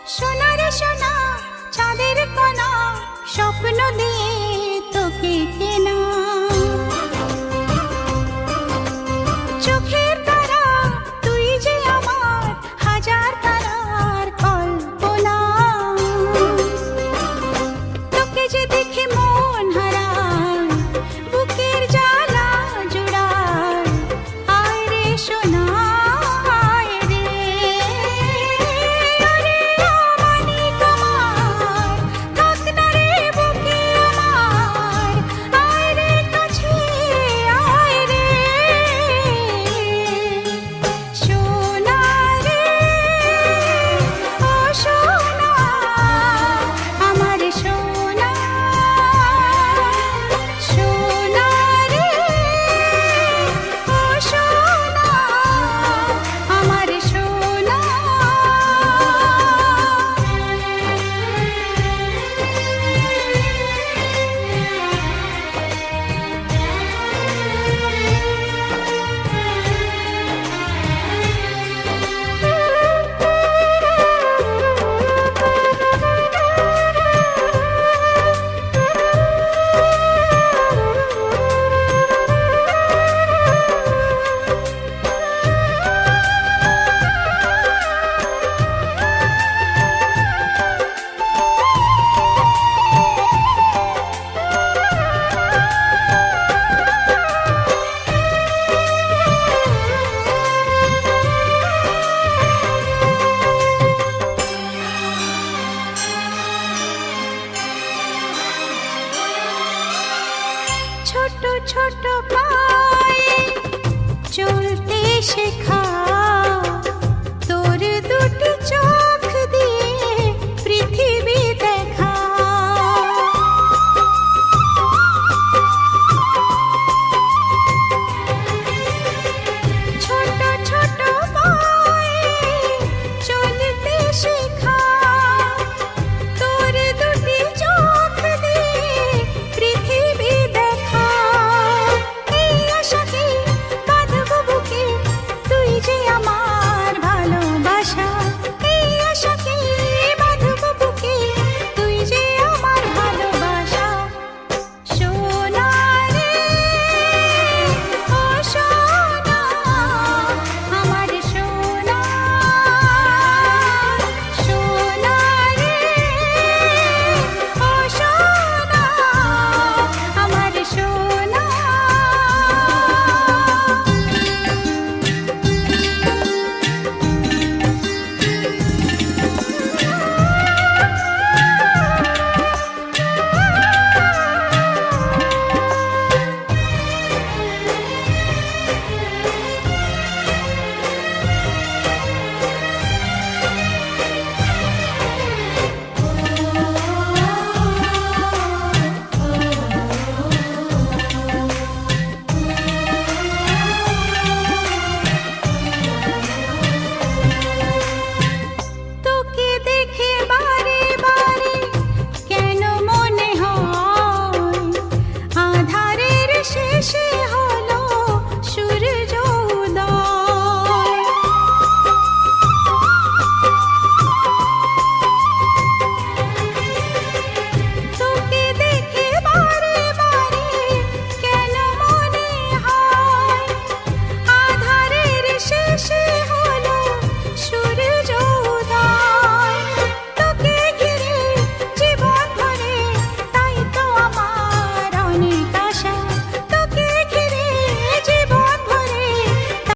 সোনারে সোনা চাঁদের কণা স্বপ্ন দিয়ে তোকে কেনা চোখের তারা তুই যে আমার হাজার তারার কল্পনা তোকে যে দেখে মন হারায় বুকের জ্বালা জুড়ায় আয় রে সোনা আয় রে আরে আমানি তোমার থাক না রে বুকে আমার আয় রে কাছে আয় রে সোনা রে ও সোনা আমার সোনা সোনা রে ও সোনা আমার সোনা ছোট ছোট পায়ে চলতে শিখে